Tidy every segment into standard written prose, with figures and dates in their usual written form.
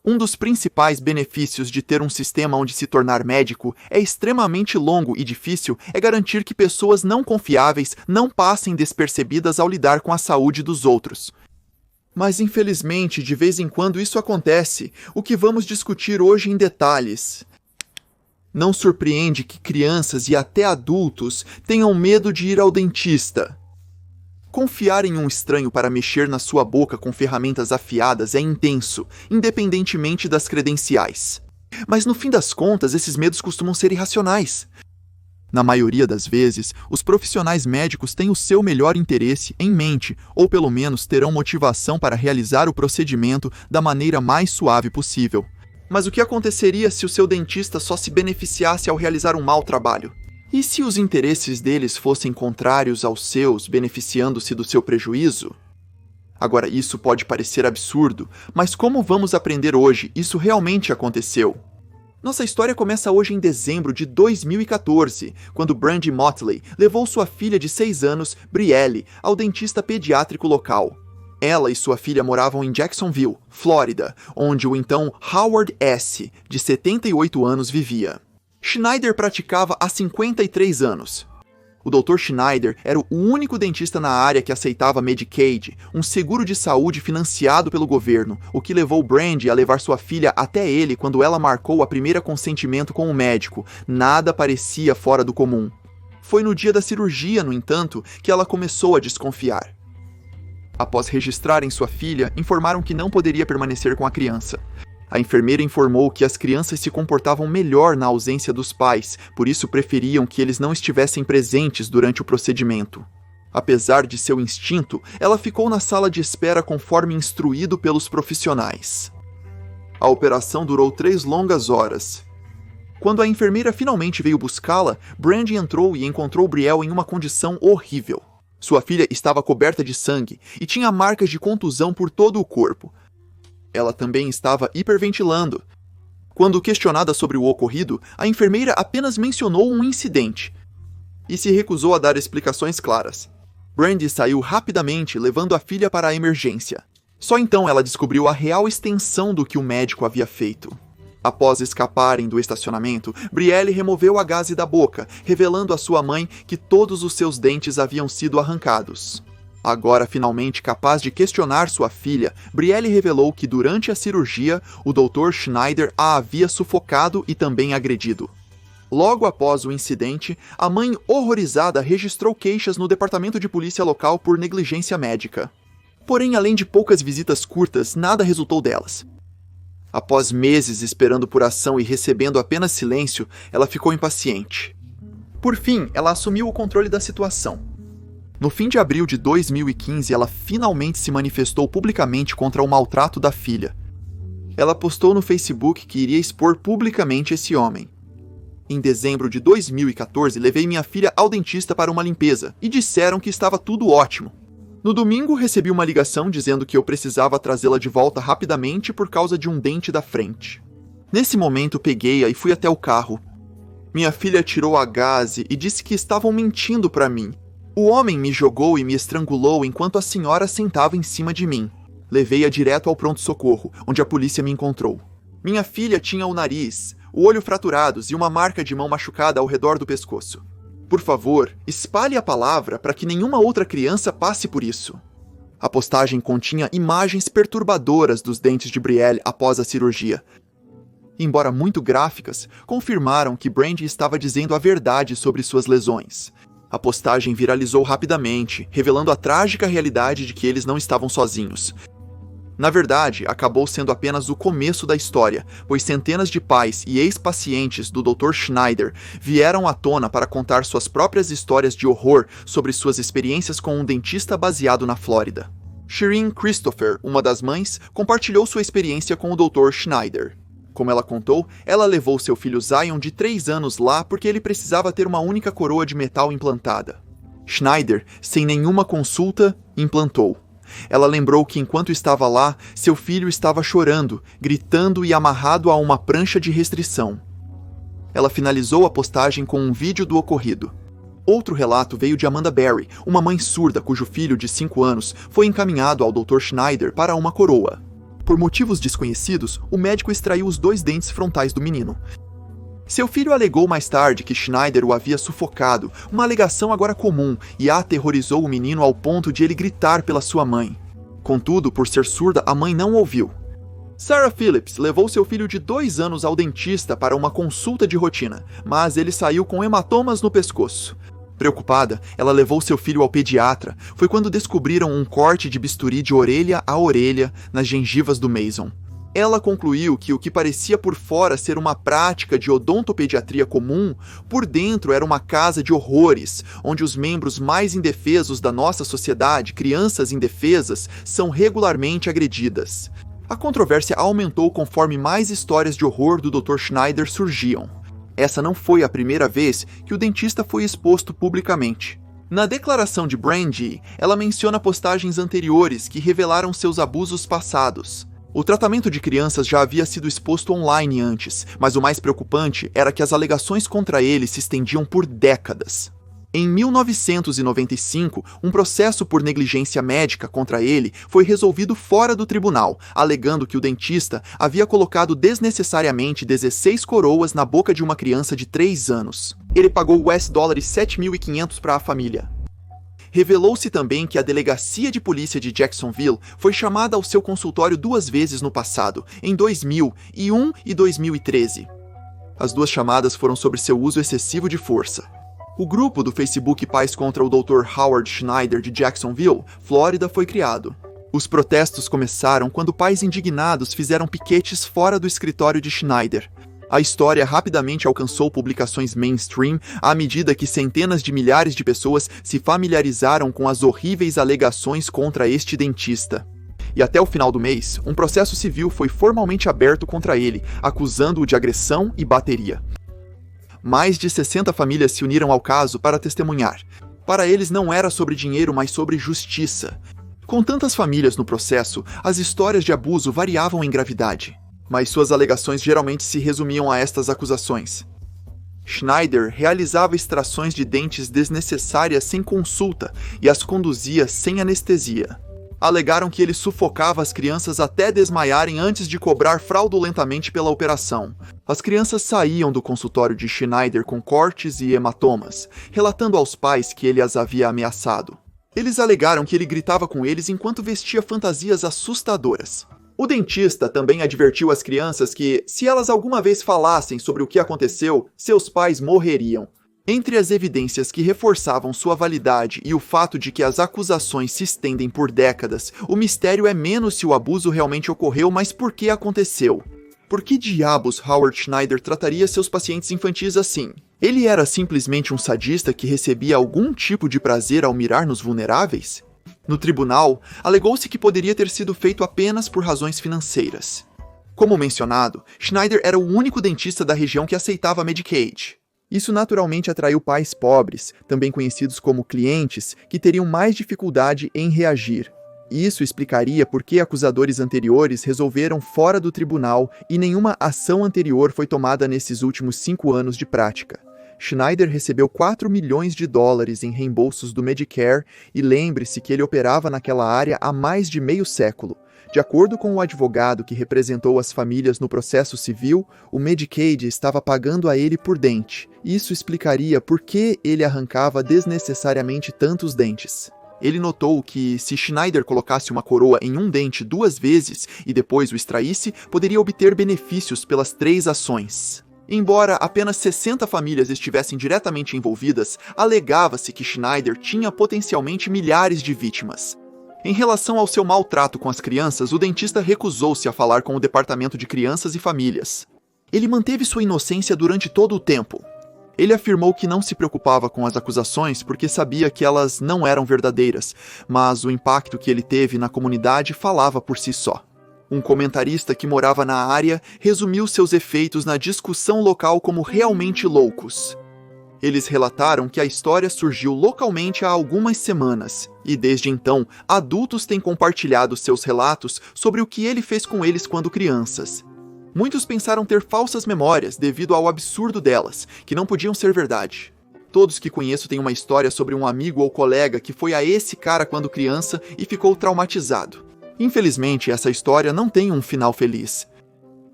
Um dos principais benefícios de ter um sistema onde se tornar médico é extremamente longo e difícil é garantir que pessoas não confiáveis não passem despercebidas ao lidar com a saúde dos outros. Mas infelizmente, de vez em quando isso acontece, o que vamos discutir hoje em detalhes. Não surpreende que crianças e até adultos tenham medo de ir ao dentista. Confiar em um estranho para mexer na sua boca com ferramentas afiadas é intenso, independentemente das credenciais. Mas no fim das contas, esses medos costumam ser irracionais. Na maioria das vezes, os profissionais médicos têm o seu melhor interesse em mente, ou pelo menos terão motivação para realizar o procedimento da maneira mais suave possível. Mas o que aconteceria se o seu dentista só se beneficiasse ao realizar um mau trabalho? E se os interesses deles fossem contrários aos seus, beneficiando-se do seu prejuízo? Agora, isso pode parecer absurdo, mas como vamos aprender hoje, isso realmente aconteceu. Nossa história começa hoje em dezembro de 2014, quando Brandy Motley levou sua filha de 6 anos, Brielle, ao dentista pediátrico local. Ela e sua filha moravam em Jacksonville, Flórida, onde o então Howard S., de 78 anos, vivia. Schneider praticava há 53 anos. O Dr. Schneider era o único dentista na área que aceitava Medicaid, um seguro de saúde financiado pelo governo, o que levou Brandy a levar sua filha até ele quando ela marcou a primeira consentimento com o médico. Nada parecia fora do comum. Foi no dia da cirurgia, no entanto, que ela começou a desconfiar. Após registrarem sua filha, informaram que não poderia permanecer com a criança. A enfermeira informou que as crianças se comportavam melhor na ausência dos pais, por isso preferiam que eles não estivessem presentes durante o procedimento. Apesar de seu instinto, ela ficou na sala de espera conforme instruído pelos profissionais. A operação durou 3 longas horas. Quando a enfermeira finalmente veio buscá-la, Brandy entrou e encontrou Brielle em uma condição horrível. Sua filha estava coberta de sangue e tinha marcas de contusão por todo o corpo. Ela também estava hiperventilando. Quando questionada sobre o ocorrido, a enfermeira apenas mencionou um incidente e se recusou a dar explicações claras. Brandy saiu rapidamente, levando a filha para a emergência. Só então ela descobriu a real extensão do que o médico havia feito. Após escaparem do estacionamento, Brielle removeu a gaze da boca, revelando à sua mãe que todos os seus dentes haviam sido arrancados. Agora finalmente capaz de questionar sua filha, Brielle revelou que durante a cirurgia, o Dr. Schneider a havia sufocado e também agredido. Logo após o incidente, a mãe horrorizada registrou queixas no departamento de polícia local por negligência médica. Porém, além de poucas visitas curtas, nada resultou delas. Após meses esperando por ação e recebendo apenas silêncio, ela ficou impaciente. Por fim, ela assumiu o controle da situação. No fim de abril de 2015, ela finalmente se manifestou publicamente contra o maltrato da filha. Ela postou no Facebook que iria expor publicamente esse homem. Em dezembro de 2014, levei minha filha ao dentista para uma limpeza e disseram que estava tudo ótimo. No domingo, recebi uma ligação dizendo que eu precisava trazê-la de volta rapidamente por causa de um dente da frente. Nesse momento, peguei-a e fui até o carro. Minha filha tirou a gaze e disse que estavam mentindo para mim. O homem me jogou e me estrangulou enquanto a senhora sentava em cima de mim. Levei-a direto ao pronto-socorro, onde a polícia me encontrou. Minha filha tinha o nariz, o olho fraturados e uma marca de mão machucada ao redor do pescoço. Por favor, espalhe a palavra para que nenhuma outra criança passe por isso. A postagem continha imagens perturbadoras dos dentes de Brielle após a cirurgia. Embora muito gráficas, confirmaram que Brandy estava dizendo a verdade sobre suas lesões. A postagem viralizou rapidamente, revelando a trágica realidade de que eles não estavam sozinhos. Na verdade, acabou sendo apenas o começo da história, pois centenas de pais e ex-pacientes do Dr. Schneider vieram à tona para contar suas próprias histórias de horror sobre suas experiências com um dentista baseado na Flórida. Shireen Christopher, uma das mães, compartilhou sua experiência com o Dr. Schneider. Como ela contou, ela levou seu filho Zion de 3 anos lá porque ele precisava ter uma única coroa de metal implantada. Schneider, sem nenhuma consulta, implantou. Ela lembrou que enquanto estava lá, seu filho estava chorando, gritando e amarrado a uma prancha de restrição. Ela finalizou a postagem com um vídeo do ocorrido. Outro relato veio de Amanda Berry, uma mãe surda cujo filho de 5 anos foi encaminhado ao Dr. Schneider para uma coroa. Por motivos desconhecidos, o médico extraiu os 2 dentes frontais do menino. Seu filho alegou mais tarde que Schneider o havia sufocado, uma alegação agora comum, e aterrorizou o menino ao ponto de ele gritar pela sua mãe. Contudo, por ser surda, a mãe não ouviu. Sarah Phillips levou seu filho de 2 anos ao dentista para uma consulta de rotina, mas ele saiu com hematomas no pescoço. Preocupada, ela levou seu filho ao pediatra. Foi quando descobriram um corte de bisturi de orelha a orelha nas gengivas do Mason. Ela concluiu que o que parecia por fora ser uma prática de odontopediatria comum, por dentro era uma casa de horrores, onde os membros mais indefesos da nossa sociedade, crianças indefesas, são regularmente agredidas. A controvérsia aumentou conforme mais histórias de horror do Dr. Schneider surgiam. Essa não foi a primeira vez que o dentista foi exposto publicamente. Na declaração de Brandy, ela menciona postagens anteriores que revelaram seus abusos passados. O tratamento de crianças já havia sido exposto online antes, mas o mais preocupante era que as alegações contra ele se estendiam por décadas. Em 1995, um processo por negligência médica contra ele foi resolvido fora do tribunal, alegando que o dentista havia colocado desnecessariamente 16 coroas na boca de uma criança de 3 anos. Ele pagou $7.500 para a família. Revelou-se também que a delegacia de polícia de Jacksonville foi chamada ao seu consultório 2 vezes no passado, em 2001 e 2013. As 2 chamadas foram sobre seu uso excessivo de força. O grupo do Facebook Pais contra o Dr. Howard Schneider de Jacksonville, Flórida, foi criado. Os protestos começaram quando pais indignados fizeram piquetes fora do escritório de Schneider. A história rapidamente alcançou publicações mainstream à medida que centenas de milhares de pessoas se familiarizaram com as horríveis alegações contra este dentista. E até o final do mês, um processo civil foi formalmente aberto contra ele, acusando-o de agressão e bateria. Mais de 60 famílias se uniram ao caso para testemunhar. Para eles não era sobre dinheiro, mas sobre justiça. Com tantas famílias no processo, as histórias de abuso variavam em gravidade. Mas suas alegações geralmente se resumiam a estas acusações. Schneider realizava extrações de dentes desnecessárias sem consulta e as conduzia sem anestesia. Alegaram que ele sufocava as crianças até desmaiarem antes de cobrar fraudulentamente pela operação. As crianças saíam do consultório de Schneider com cortes e hematomas, relatando aos pais que ele as havia ameaçado. Eles alegaram que ele gritava com eles enquanto vestia fantasias assustadoras. O dentista também advertiu as crianças que, se elas alguma vez falassem sobre o que aconteceu, seus pais morreriam. Entre as evidências que reforçavam sua validade e o fato de que as acusações se estendem por décadas, o mistério é menos se o abuso realmente ocorreu, mas por que aconteceu. Por que diabos Howard Schneider trataria seus pacientes infantis assim? Ele era simplesmente um sadista que recebia algum tipo de prazer ao mirar nos vulneráveis? No tribunal, alegou-se que poderia ter sido feito apenas por razões financeiras. Como mencionado, Schneider era o único dentista da região que aceitava Medicaid. Isso naturalmente atraiu pais pobres, também conhecidos como clientes, que teriam mais dificuldade em reagir. Isso explicaria por que acusadores anteriores resolveram fora do tribunal e nenhuma ação anterior foi tomada nesses últimos 5 anos de prática. Schneider recebeu $4 milhões em reembolsos do Medicare e lembre-se que ele operava naquela área há mais de meio século. De acordo com o advogado que representou as famílias no processo civil, o Medicaid estava pagando a ele por dente. Isso explicaria por que ele arrancava desnecessariamente tantos dentes. Ele notou que, se Schneider colocasse uma coroa em um dente 2 vezes e depois o extraísse, poderia obter benefícios pelas 3 ações. Embora apenas 60 famílias estivessem diretamente envolvidas, alegava-se que Schneider tinha potencialmente milhares de vítimas. Em relação ao seu maltrato com as crianças, o dentista recusou-se a falar com o Departamento de Crianças e Famílias. Ele manteve sua inocência durante todo o tempo. Ele afirmou que não se preocupava com as acusações porque sabia que elas não eram verdadeiras, mas o impacto que ele teve na comunidade falava por si só. Um comentarista que morava na área resumiu seus efeitos na discussão local como realmente loucos. Eles relataram que a história surgiu localmente há algumas semanas, e desde então, adultos têm compartilhado seus relatos sobre o que ele fez com eles quando crianças. Muitos pensaram ter falsas memórias devido ao absurdo delas, que não podiam ser verdade. Todos que conheço têm uma história sobre um amigo ou colega que foi a esse cara quando criança e ficou traumatizado. Infelizmente, essa história não tem um final feliz.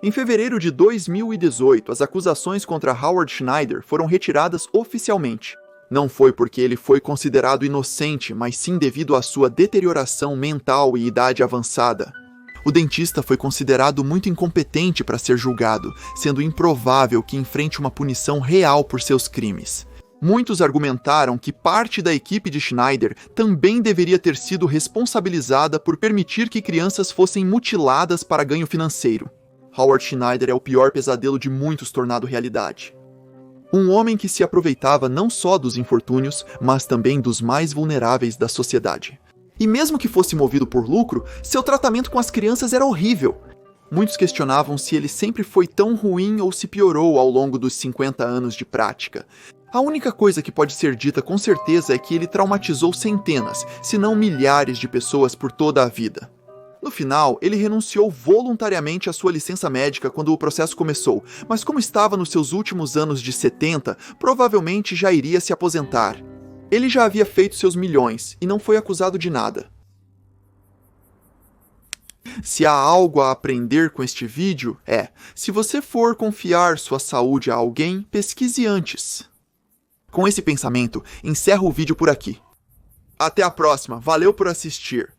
Em fevereiro de 2018, as acusações contra Howard Schneider foram retiradas oficialmente. Não foi porque ele foi considerado inocente, mas sim devido à sua deterioração mental e idade avançada. O dentista foi considerado muito incompetente para ser julgado, sendo improvável que enfrente uma punição real por seus crimes. Muitos argumentaram que parte da equipe de Schneider também deveria ter sido responsabilizada por permitir que crianças fossem mutiladas para ganho financeiro. Howard Schneider é o pior pesadelo de muitos tornado realidade. Um homem que se aproveitava não só dos infortúnios, mas também dos mais vulneráveis da sociedade. E mesmo que fosse movido por lucro, seu tratamento com as crianças era horrível. Muitos questionavam se ele sempre foi tão ruim ou se piorou ao longo dos 50 anos de prática. A única coisa que pode ser dita com certeza é que ele traumatizou centenas, se não milhares de pessoas por toda a vida. No final, ele renunciou voluntariamente à sua licença médica quando o processo começou, mas como estava nos seus últimos anos de 70, provavelmente já iria se aposentar. Ele já havia feito seus milhões e não foi acusado de nada. Se há algo a aprender com este vídeo, se você for confiar sua saúde a alguém, pesquise antes. Com esse pensamento, encerro o vídeo por aqui. Até a próxima, valeu por assistir!